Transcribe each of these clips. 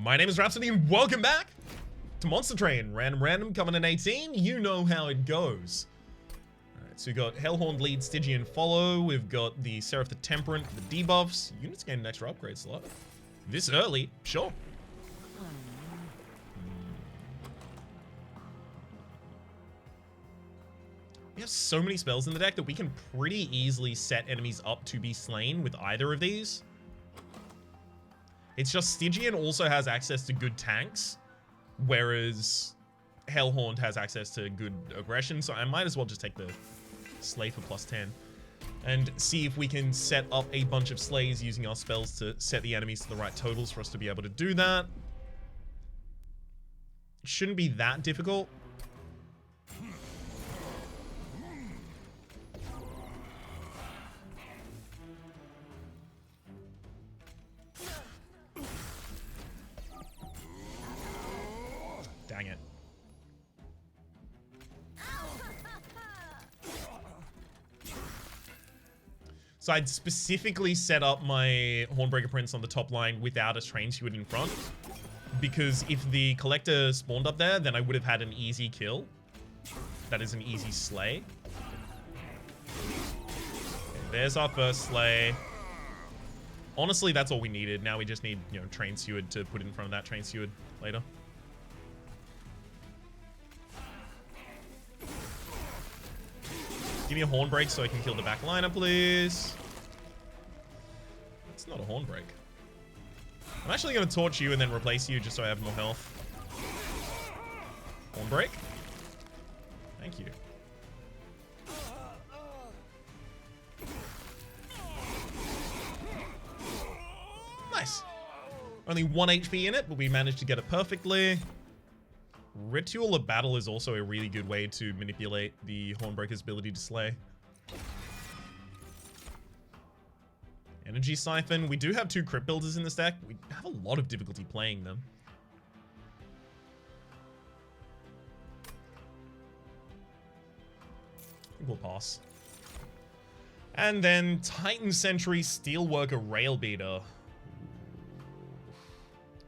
My name is Rhapsody and welcome back to Monster Train. Random coming in 18. You know how it goes. Alright, so we've got Hellhorn lead, Stygian follow. We've got the Seraph the Temperate, the debuffs. Units gain an extra upgrade slot. This early, sure. We have so many spells in the deck that we can pretty easily set enemies up to be slain with either of these. It's just Stygian also has access to good tanks, whereas Hellhorn has access to good aggression, so I might as well just take the Slay for +10 and see if we can set up a bunch of slays using our spells to set the enemies to the right totals for us to be able to do that. It shouldn't be that difficult. Dang it. So I'd specifically set up my Hornbreaker Prince on the top line without a train steward in front, because if the collector spawned up there, then I would have had an easy kill. That is an easy slay. Okay, there's our first slay. Honestly, that's all we needed. Now we just need, you know, train steward to put in front of that train steward later. Give me a horn break so I can kill the back liner, please. It's not a horn break. I'm actually going to torch you and then replace you just so I have more health. Horn break. Thank you. Nice. Only 1 HP in it, but we managed to get it perfectly. Ritual of Battle is also a really good way to manipulate the Hornbreaker's ability to slay. Energy Siphon. We do have 2 Crypt Builders in this deck. We have a lot of difficulty playing them. I think we'll pass. And then Titan Sentry, Steelworker, Railbeater.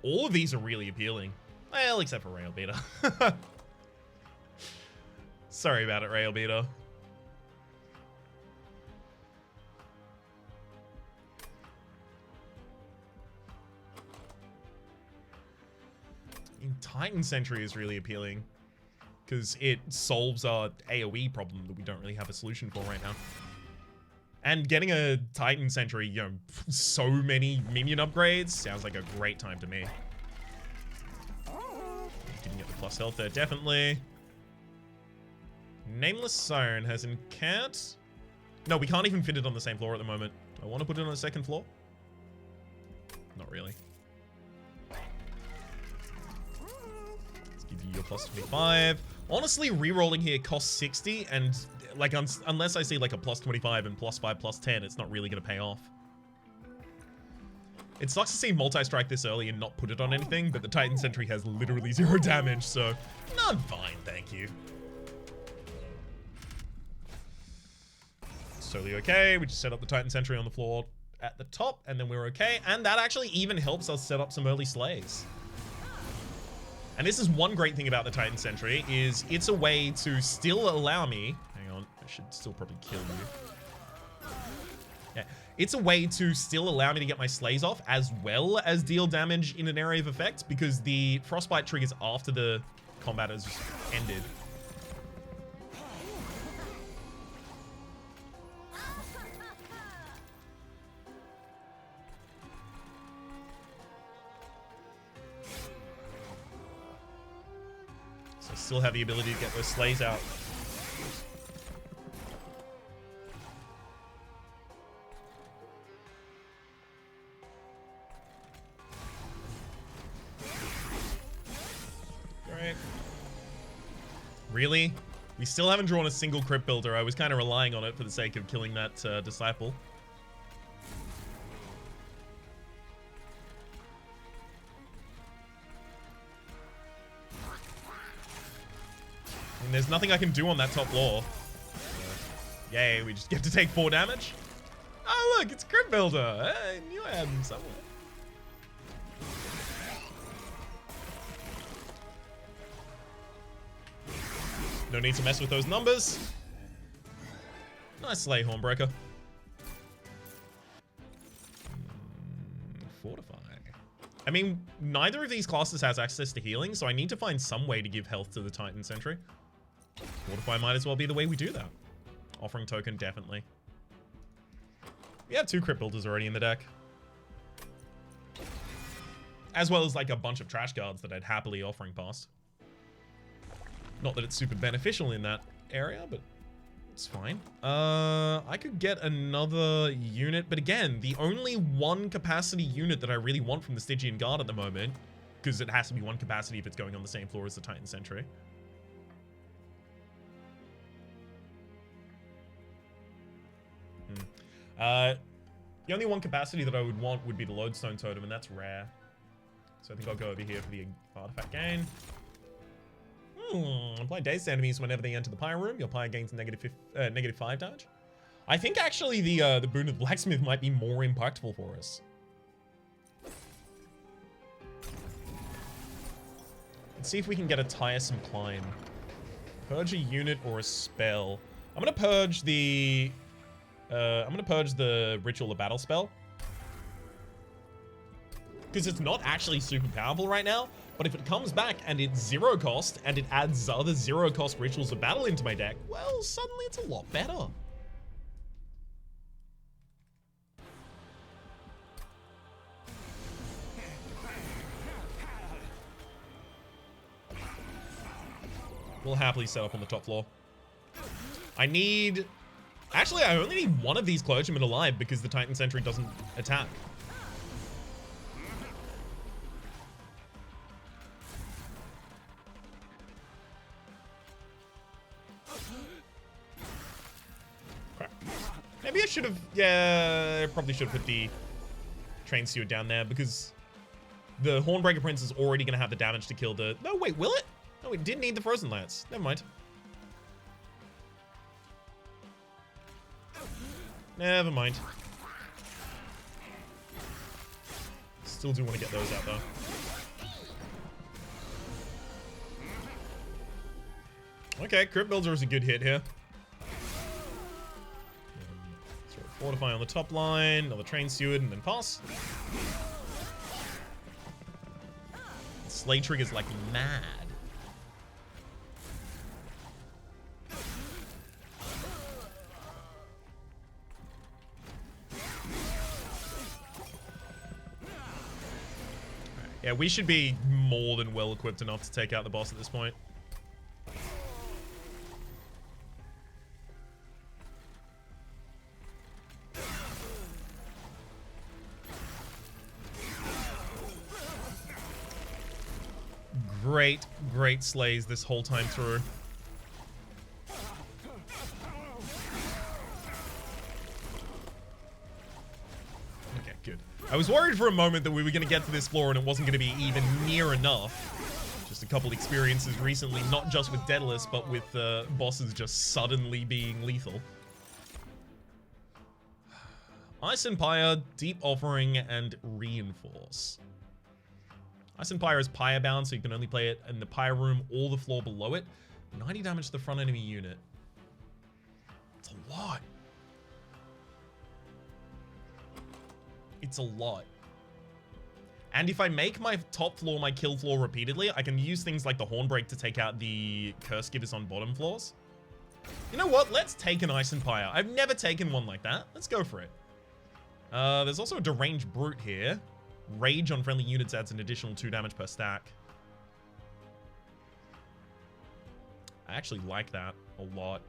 All of these are really appealing. Well, except for Railbeater. Sorry about it, Railbeater. Titan Sentry is really appealing because it solves our AoE problem that we don't really have a solution for right now. And getting a Titan Sentry, you know, so many minion upgrades sounds like a great time to me. Didn't get the plus health there, definitely. Nameless Siren has encountered. No, we can't even fit it on the same floor at the moment. Do I want to put it on the second floor? Not really. Let's give you your plus 25. Honestly, rerolling here costs 60, and like unless I see like a plus 25 and +5, +10, it's not really going to pay off. It sucks to see multi-strike this early and not put it on anything, but the Titan Sentry has literally 0 damage, so I'm fine, thank you. It's totally okay. We just set up the Titan Sentry on the floor at the top, and then we're okay. And that actually even helps us set up some early slays. And this is one great thing about the Titan Sentry, is it's a way to still allow me... Hang on, I should still probably kill you. Yeah. It's a way to still allow me to get my slays off as well as deal damage in an area of effect, because the frostbite triggers after the combat has ended. So I still have the ability to get those slays out. Really? We still haven't drawn a single Crypt Builder. I was kind of relying on it for the sake of killing that Disciple. And there's nothing I can do on that top floor. Yay, we just get to take 4 damage. Oh look, it's Crypt Builder. I knew I had him somewhere. No need to mess with those numbers. Nice Slay, Hornbreaker. Fortify. I mean, neither of these classes has access to healing, so I need to find some way to give health to the Titan Sentry. Fortify might as well be the way we do that. Offering Token, definitely. We have 2 Crypt Builders already in the deck. As well as like a bunch of trash cards that I'd happily offering past. Not that it's super beneficial in that area, but it's fine. I could get another unit, but again, the only 1 capacity unit that I really want from the Stygian Guard at the moment, because it has to be 1 capacity if it's going on the same floor as the Titan Sentry. The only 1 capacity that I would want would be the Lodestone Totem, and that's rare. So I think I'll go over here for the artifact gain. Apply dazed enemies whenever they enter the Pyre Room. Your Pyre gains -5 damage. I think actually the Boon of the Blacksmith might be more impactful for us. Let's see if we can get a tiresome climb. Purge a unit or a spell. I'm gonna purge the Ritual of Battle spell. Because it's not actually super powerful right now, but if it comes back and it's 0 cost and it adds other 0 cost Rituals of Battle into my deck, well, suddenly it's a lot better. We'll happily set up on the top floor. Actually, I only need 1 of these Clergymen alive because the Titan Sentry doesn't attack. Maybe I should have, I probably should have put the Train Steward down there because the Hornbreaker Prince is already going to have the damage to kill the... No, wait, will it? No, it did need the Frozen Lance. Never mind. Never mind. Still do want to get those out, though. Okay, Crypt Builder is a good hit here. Fortify on the top line, another Train Steward, and then pass. Slay triggers like mad. Yeah, we should be more than well equipped enough to take out the boss at this point. Great slays this whole time through. Okay, good. I was worried for a moment that we were going to get to this floor and it wasn't going to be even near enough. Just a couple experiences recently, not just with Daedalus, but with bosses just suddenly being lethal. Ice and Pyre, Deep Offering, and Reinforce. Ice and Pyre is Pyre bound, so you can only play it in the Pyre Room or the floor below it. 90 damage to the front enemy unit. It's a lot. It's a lot. And if I make my top floor my kill floor repeatedly, I can use things like the Hornbreak to take out the Curse Givers on bottom floors. You know what? Let's take an Ice and Pyre. I've never taken one like that. Let's go for it. There's also a Deranged Brute here. Rage on friendly units adds an additional 2 damage per stack. I actually like that a lot.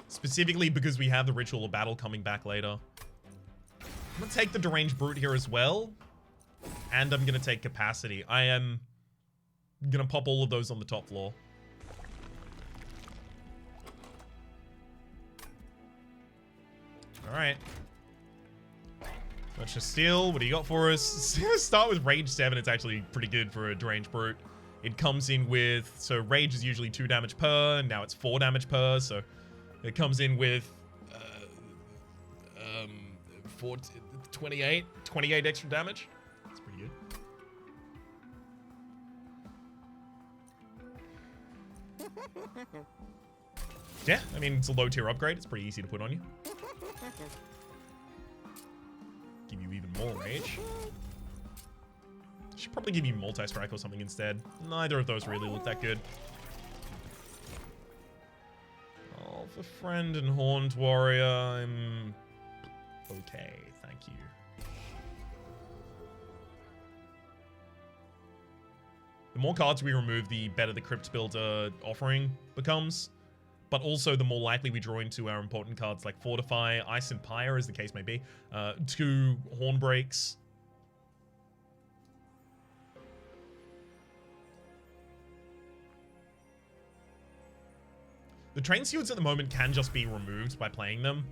Specifically because we have the Ritual of Battle coming back later. I'm gonna take the Deranged Brute here as well. And I'm gonna take Capacity. I am gonna pop all of those on the top floor. Alright. Let's just steal. What do you got for us? Start with Rage 7. It's actually pretty good for a Deranged Brute. It comes in with... So Rage is usually 2 damage per, and now it's 4 damage per, so... It comes in with... 28 extra damage. That's pretty good. Yeah, I mean, it's a low tier upgrade. It's pretty easy to put on you. Give you even more rage. Should probably give you multi-strike or something instead. Neither of those really look that good. Oh, for friend and horned warrior, I'm okay, thank you. The more cards we remove, the better the Crypt Builder offering becomes. But also, the more likely we draw into our important cards like Fortify, Ice and Pyre, as the case may be. 2 Horn Breaks. The Train Stewards at the moment can just be removed by playing them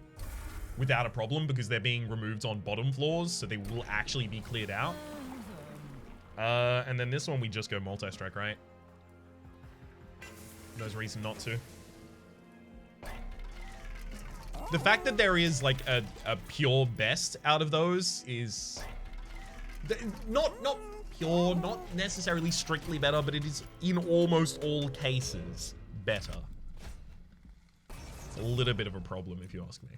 without a problem because they're being removed on bottom floors, so they will actually be cleared out. And then this one we just go multi-strike, right? There's reason not to. The fact that there is like a pure best out of those is not pure, not necessarily strictly better, but it is in almost all cases better. It's a little bit of a problem if you ask me.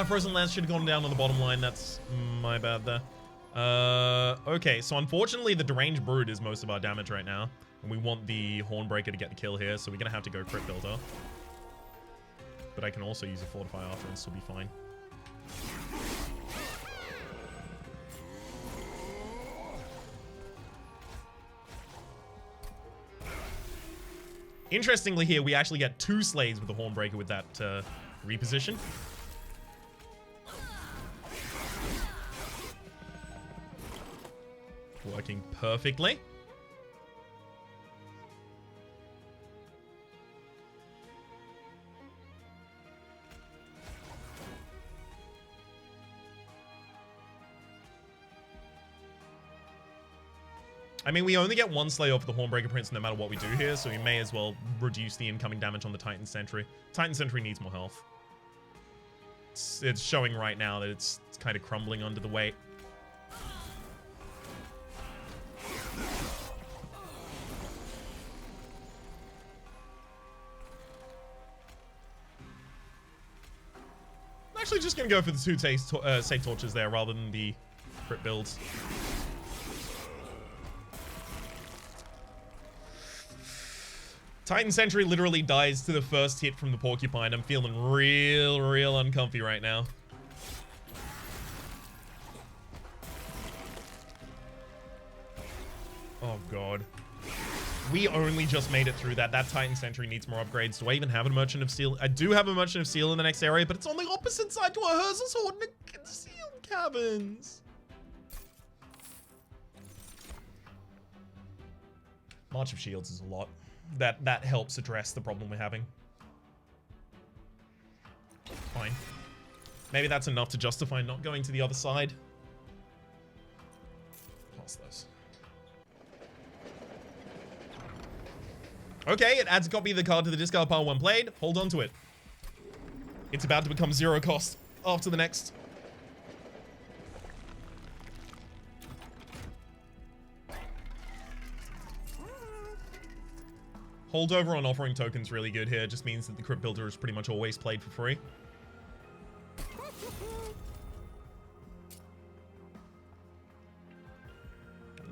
Frozen Lance should have gone down on the bottom line. That's my bad there. Okay, so unfortunately the Deranged Brood is most of our damage right now. And we want the Hornbreaker to get the kill here, so we're going to have to go Crypt Builder. But I can also use a Fortify after and still be fine. Interestingly here, we actually get 2 Slays with the Hornbreaker with that reposition. Working perfectly. I mean, we only get 1 Slay off the Hornbreaker Prince no matter what we do here, so we may as well reduce the incoming damage on the Titan Sentry. Titan Sentry needs more health. It's showing right now that it's kind of crumbling under the weight. I'm actually just going to go for the 2 Sake Torches there rather than the crit builds. Titan Sentry literally dies to the first hit from the Porcupine. I'm feeling real uncomfy right now. Oh, God. We only just made it through that. That Titan Sentry needs more upgrades. Do I even have a Merchant of Steel? I do have a Merchant of Steel in the next area, but it's on the opposite side to a Herzl's Horde and a Concealed Caverns. March of Shields is a lot. That helps address the problem we're having. Fine. Maybe that's enough to justify not going to the other side. Pass those. Okay, it adds a copy of the card to the discard pile when played. Hold on to it. It's about to become 0 cost after the next. Holdover on offering tokens really good here. Just means that the Crypt Builder is pretty much always played for free.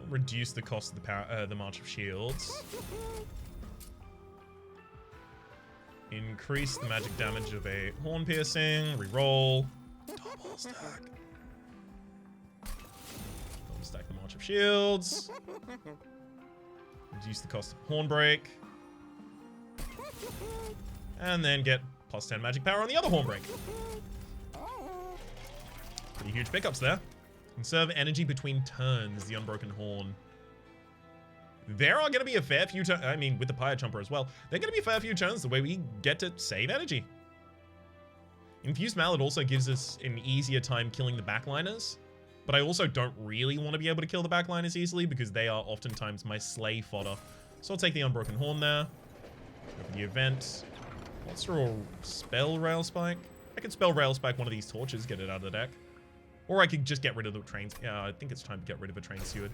Reduce the cost of the power, the March of Shields. Increase the magic damage of a Horn Piercing. Reroll. Double stack. Double stack the March of Shields. Reduce the cost of Hornbreak. And then get plus 10 magic power on the other Hornbreak. Pretty huge pickups there. Conserve energy between turns, the Unbroken Horn. There are going to be a fair few turns, I mean, with the Pyre Chomper as well, there are going to be a fair few turns the way we get to save energy. Infused Mallet also gives us an easier time killing the backliners, but I also don't really want to be able to kill the backliners easily because they are oftentimes my slay fodder. So I'll take the Unbroken Horn there. Go for the event. Let's throw a spell Rail Spike. I could spell Rail Spike one of these torches, get it out of the deck. Or I could just get rid of the trains. Yeah, I think it's time to get rid of a Train Steward.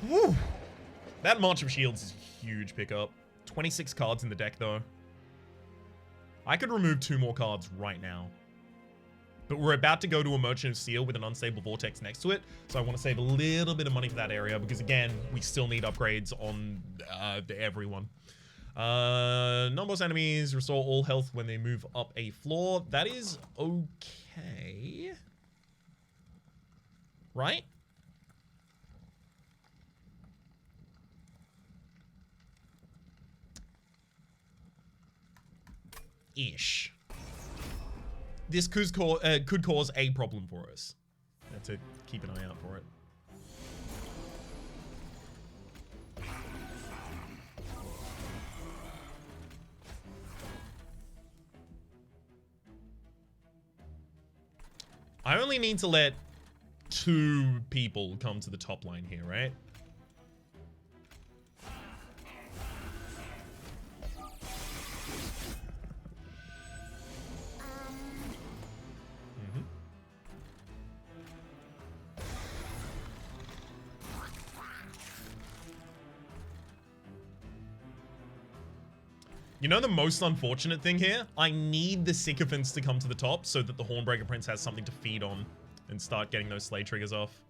Woo! That March of Shields is a huge pickup. 26 cards in the deck, though. I could remove 2 more cards right now. But we're about to go to a Merchant of Steel with an Unstable Vortex next to it. So I want to save a little bit of money for that area. Because, again, we still need upgrades on everyone. Non-boss enemies restore all health when they move up a floor. That is okay. Right? Ish. This could cause a problem for us. We have to keep an eye out for it. I only need to let 2 people come to the top line here, right? You know the most unfortunate thing here? I need the Sycophants to come to the top so that the Hornbreaker Prince has something to feed on and start getting those Slay triggers off.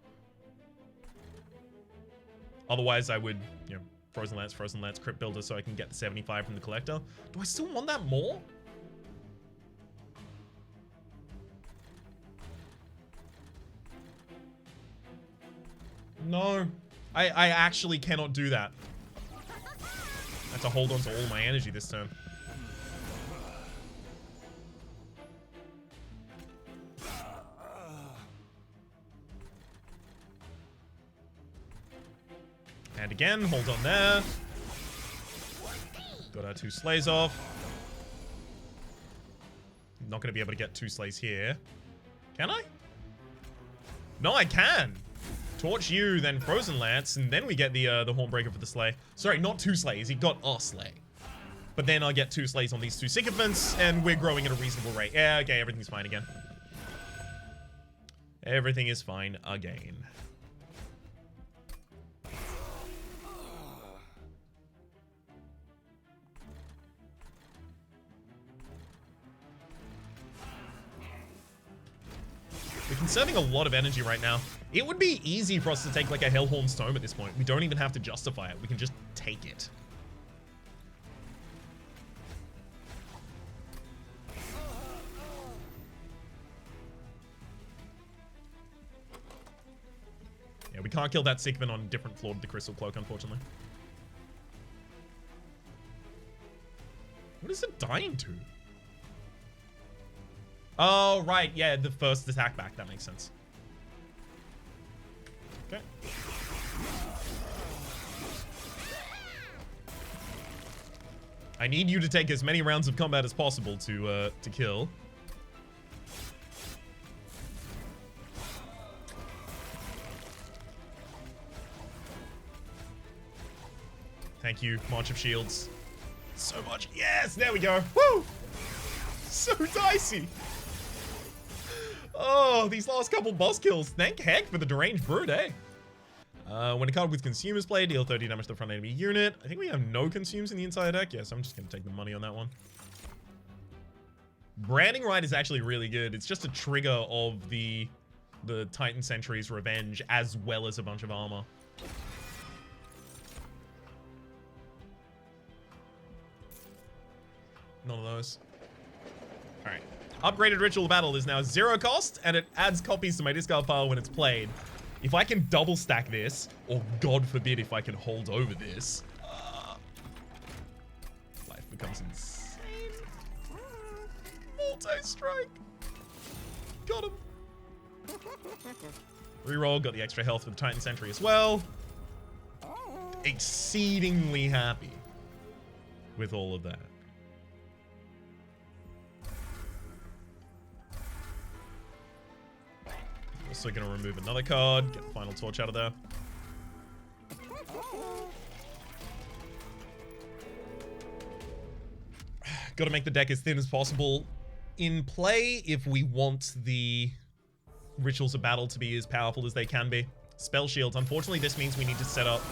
Otherwise, I would, you know, Frozen Lance, Crypt Builder so I can get the 75 from the Collector. Do I still want that more? No. I actually cannot do that. I have to hold on to all my energy this turn. And again, hold on there. Got our 2 slays off. Not going to be able to get 2 slays here. Can I? No, I can. Torch you, then Frozen Lance, and then we get the Hornbreaker for the slay. Sorry, not 2 slays. He got a slay. But then I'll get 2 slays on these 2 Sycophants, and we're growing at a reasonable rate. Yeah, okay, everything's fine again. Everything is fine again. We're conserving a lot of energy right now. It would be easy for us to take like a Hellhorn's Tome at this point. We don't even have to justify it. We can just take it. Yeah, we can't kill that Sycophant on a different floor to the Crystal Cloak, unfortunately. What is it dying to? Oh, right. Yeah, the first attack back. That makes sense. Okay. I need you to take as many rounds of combat as possible to kill. Thank you, March of Shields. So much. Yes, there we go. Woo! So dicey. Oh, these last couple boss kills. Thank heck for the Deranged Brood, eh? When a card with Consume is played, deal 30 damage to the front enemy unit. I think we have no Consumes in the entire deck. Yes, I'm just going to take the money on that one. Branding Right is actually really good. It's just a trigger of the Titan Sentry's Revenge as well as a bunch of armor. None of those. Alright. Upgraded Ritual Battle is now 0 cost, and it adds copies to my discard pile when it's played. If I can double stack this, or God forbid if I can hold over this, life becomes insane. Multi-strike. Got him. Reroll, got the extra health for the Titan Sentry as well. Exceedingly happy. with all of that. Also going to remove another card, get the final torch out of there. Got to make the deck as thin as possible in play if we want the Rituals of Battle to be as powerful as they can be. Spell Shields. Unfortunately, this means we need to set up...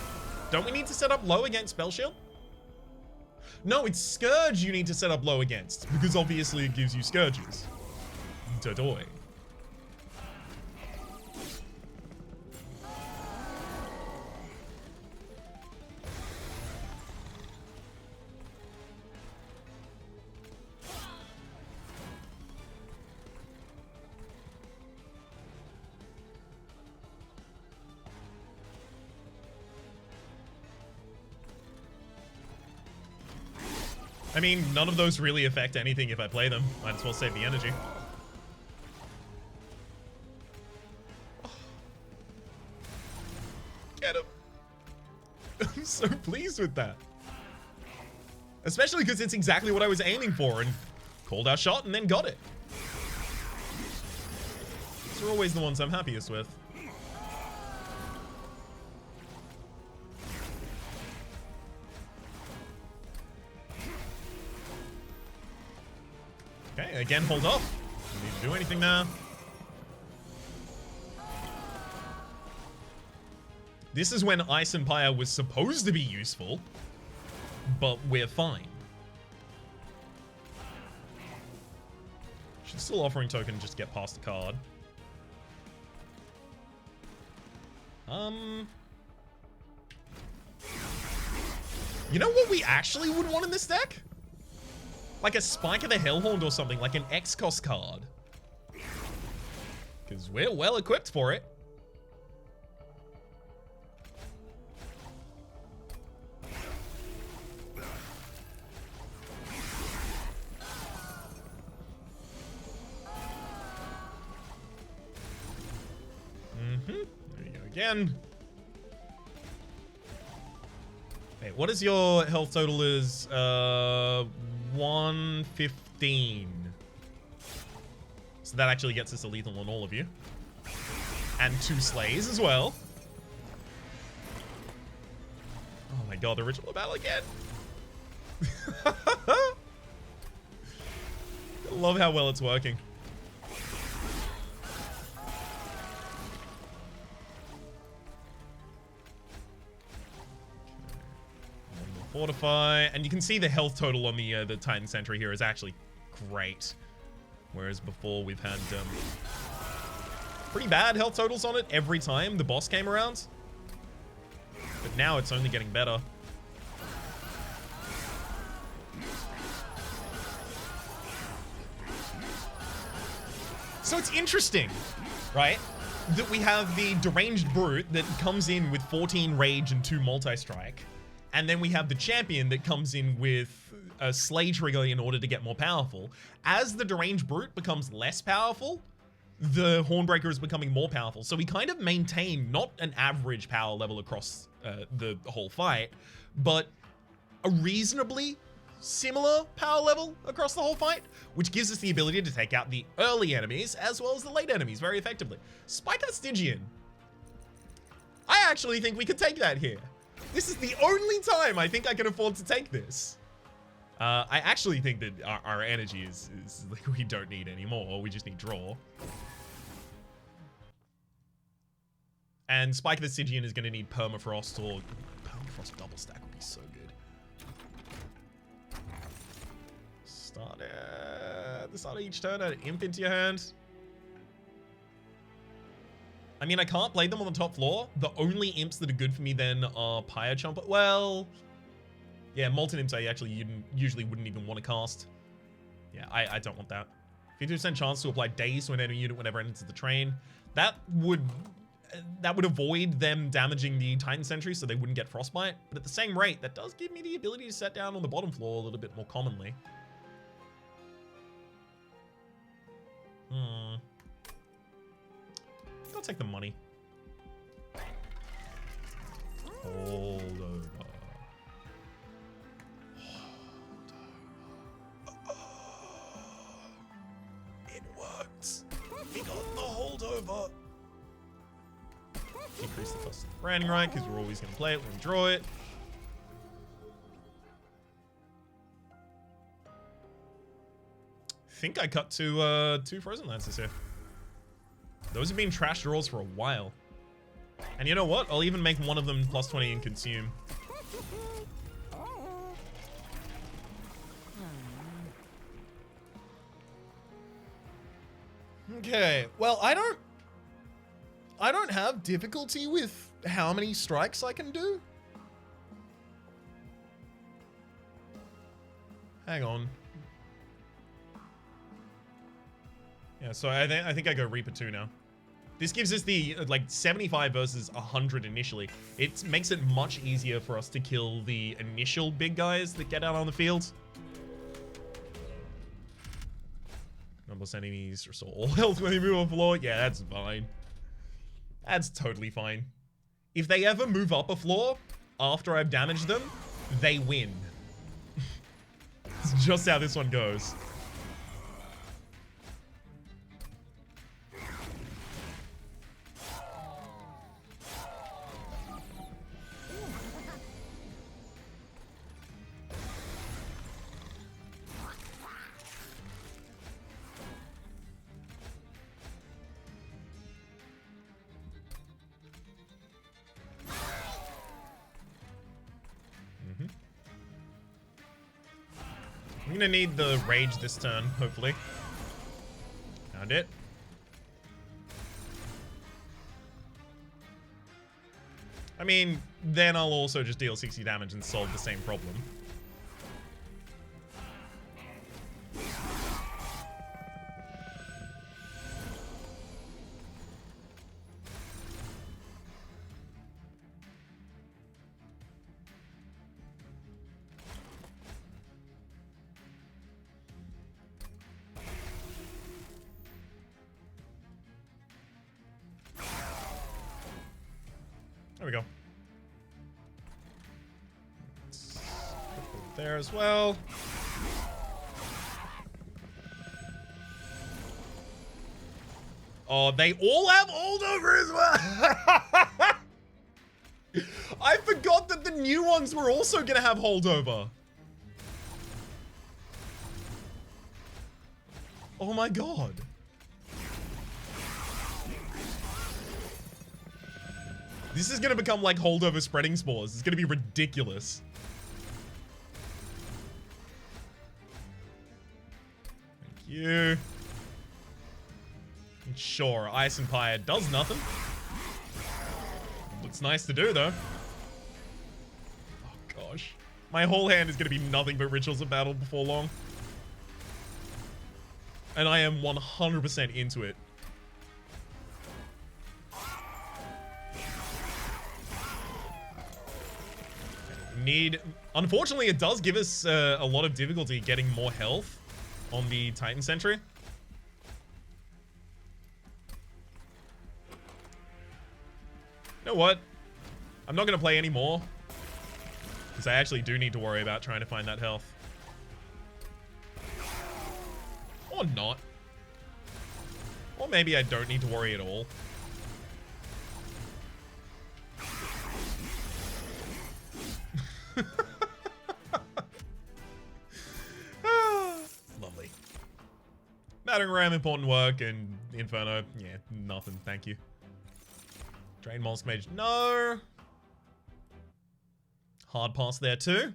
Don't we need to set up low against Spell Shield? No, it's Scourge you need to set up low against, because obviously it gives you Scourges. Dodoy. I mean, none of those really affect anything if I play them. Might as well save the energy. Get him. I'm so pleased with that. Especially because it's exactly what I was aiming for and called our shot and then got it. These are always the ones I'm happiest with. Okay, again, hold off. Don't need to do anything now. This is when Ice Empire was supposed to be useful, but we're fine. Should still offering token just get past the card. You know what we actually would want in this deck? Like a Spike of the Hellhound or something, like an X-Cost card. Because we're well equipped for it. There you go again. Wait, what is your health total is? 115. So that actually gets us a lethal on all of you. And 2 slays as well. Oh my god, the Ritual of Battle again. I love how well it's working. Fortify, and you can see the health total on the Titan Sentry here is actually great, whereas before we've had pretty bad health totals on it every time the boss came around, but now it's only getting better. So it's interesting, right, that we have the Deranged Brute that comes in with 14 rage and 2 multi-strike. And then we have the champion that comes in with a Slay trigger in order to get more powerful. As the Deranged Brute becomes less powerful, the Hornbreaker is becoming more powerful. So we kind of maintain not an average power level across the whole fight, but a reasonably similar power level across the whole fight, which gives us the ability to take out the early enemies as well as the late enemies very effectively. Spike of the Stygian. I actually think we could take that here. This is the only time I think I can afford to take this. I actually think that our energy is like we don't need anymore. We just need draw. And Spike of the Stygian is going to need Permafrost, or Permafrost double stack would be so good. Start at the start of each turn, add an imp into your hand. I mean, I can't play them on the top floor. The only imps that are good for me then are Pyre Chomper. Well, yeah, Molten Imps I actually usually wouldn't even want to cast. Yeah, I don't want that. 50% chance to apply Daze to an enemy unit whenever it enters the train. That would avoid them damaging the Titan Sentry so they wouldn't get Frostbite. But at the same rate, that does give me the ability to set down on the bottom floor a little bit more commonly. I'll take the money. Hold over. Increase the cost of the branding right, because we're always going to play it when we draw it. I think I cut two Frozen Lances here. Those have been trash draws for a while. And you know what? I'll even make one of them plus 20 in consume. Okay, well, I don't have difficulty with how many strikes I can do. Hang on. Yeah, so I think I go Reaper 2 now. This gives us the, like, 75 versus 100 initially. It makes it much easier for us to kill the initial big guys that get out on the field. Numberless enemies restore all health when they move off the floor. Yeah, that's fine. That's totally fine. If they ever move up a floor after I've damaged them, they win. It's just how this one goes. I'm gonna need the rage this turn, hopefully. Found it. I mean, then I'll also just deal 60 damage and solve the same problem. There we go. Let's put it there as well. Oh, they all have holdover as well. I forgot that the new ones were also going to have holdover. Oh my god. This is gonna become like holdover spreading spores. It's gonna be ridiculous. Thank you. Sure, Ice and Fire does nothing. Looks nice to do though. Oh gosh. My whole hand is gonna be nothing but Rituals of Battle before long. And I am 100% into it. Unfortunately, it does give us a lot of difficulty getting more health on the Titan Sentry. You know what? I'm not going to play anymore. Because I actually do need to worry about trying to find that health. Or not. Or maybe I don't need to worry at all. Lovely. Battering ram, important work, and Inferno, yeah, nothing, thank you. Drain Mollusk Mage, no. Hard pass there too.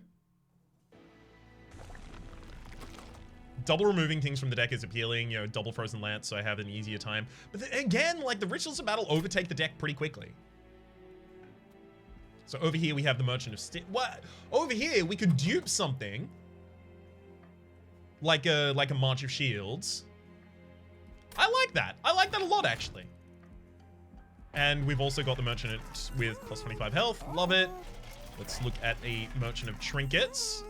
Double removing things from the deck is appealing, you know, double Frozen Lance, so I have an easier time. But again, like, the Rituals of Battle overtake the deck pretty quickly. So over here we have the Merchant of Steel. What? Over here we could dupe something like a March of Shields. I like that. I like that a lot actually. And we've also got the Merchant with plus 25 health. Love it. Let's look at a Merchant of Trinkets.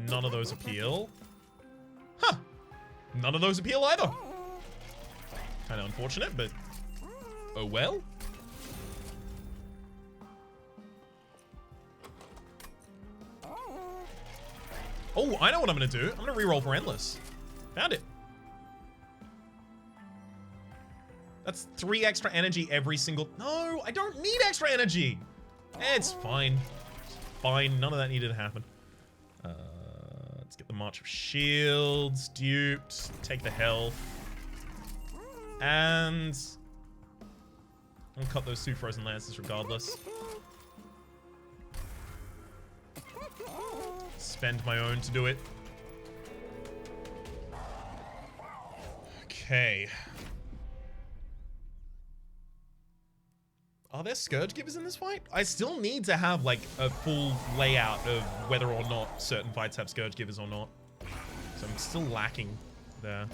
None of those appeal. Huh. None of those appeal either. Kind of unfortunate, but oh well. Oh, I know what I'm going to do. I'm going to reroll for Endless. Found it. That's 3 extra energy every single... No, I don't need extra energy. It's fine. Fine, none of that needed to happen. Let's get the March of Shields duped. Take the health. And... I'll cut those 2 Frozen Lances regardless. Spend my own to do it. Okay. Are there Scourge Givers in this fight? I still need to have, like, a full layout of whether or not certain fights have Scourge Givers or not. So I'm still lacking there.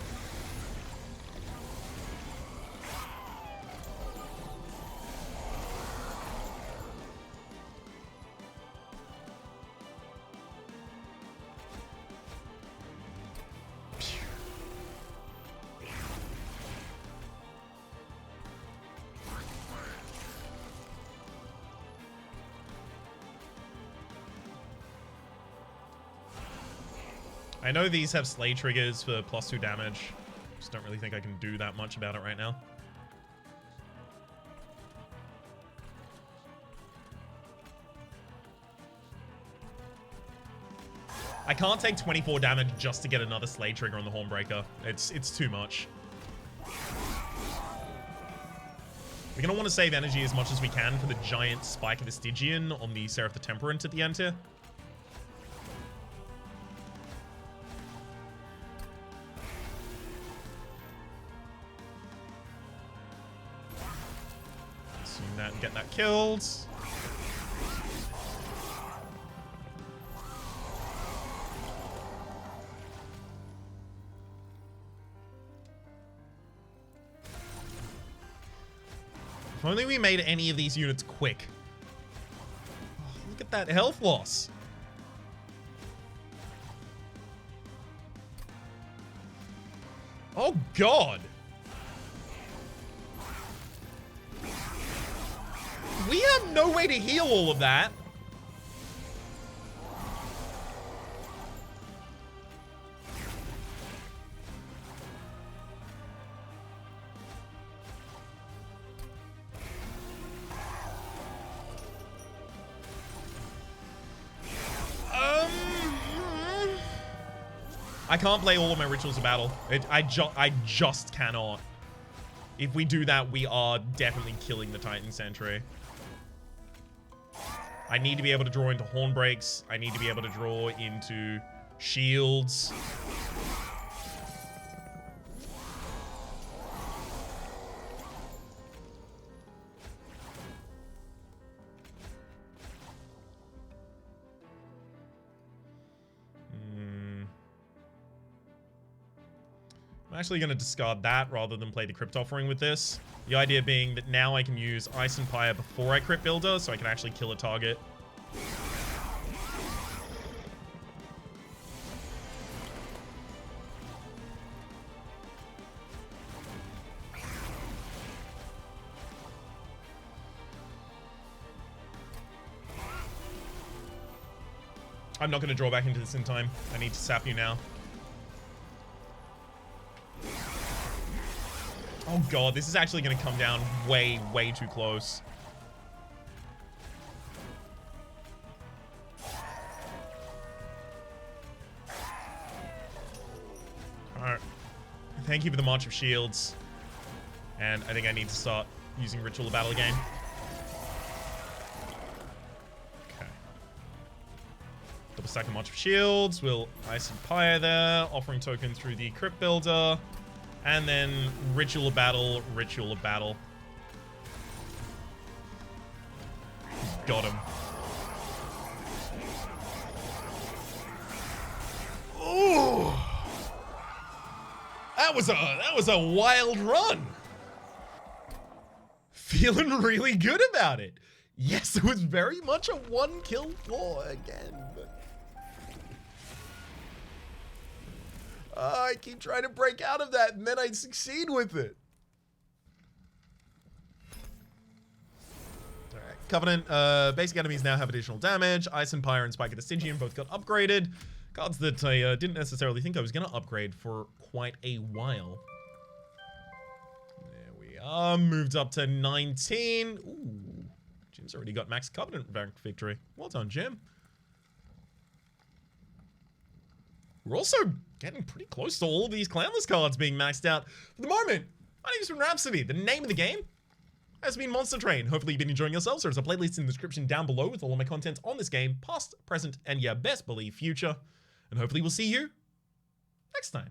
I know these have Slay triggers for +2 damage. Just don't really think I can do that much about it right now. I can't take 24 damage just to get another Slay trigger on the Hornbreaker. It's too much. We're going to want to save energy as much as we can for the giant spike of the Stygian on the Seraph the Temperant at the end here. That and get that killed. If only we made any of these units quick. Oh, look at that health loss. Oh God. We have no way to heal all of that. I can't play all of my Rituals of Battle. I just cannot. If we do that, we are definitely killing the Titan Sentry. I need to be able to draw into Hornbreaks. I need to be able to draw into shields. I'm actually going to discard that rather than play the Crypt Offering with this. The idea being that now I can use Ice and Pyre before I Crypt Builder, so I can actually kill a target. I'm not going to draw back into this in time. I need to sap you now. Oh God, this is actually going to come down way, way too close. Alright. Thank you for the March of Shields. And I think I need to start using Ritual of Battle again. Okay. Double stack of March of Shields. We'll Ice and Pyre there. Offering token through the Crypt Builder. And then Ritual of Battle, Ritual of Battle. Got him. Ooh! That was a wild run. Feeling really good about it. Yes, it was very much a 1-kill floor again. I keep trying to break out of that, and then I succeed with it. Alright, Covenant, basic enemies now have additional damage. Ice and Pyre and Spike of the Stygian both got upgraded. Cards that I didn't necessarily think I was going to upgrade for quite a while. There we Moved up to 19. Ooh, Jim's already got Max Covenant rank victory. Well done, Jim. We're also getting pretty close to all of these Clownless cards being maxed out. For the moment, my name is Rhapsody. The name of the game has been Monster Train. Hopefully you've been enjoying yourselves. There's a playlist in the description down below with all of my content on this game, past, present, and yeah, best believe future. And hopefully we'll see you next time.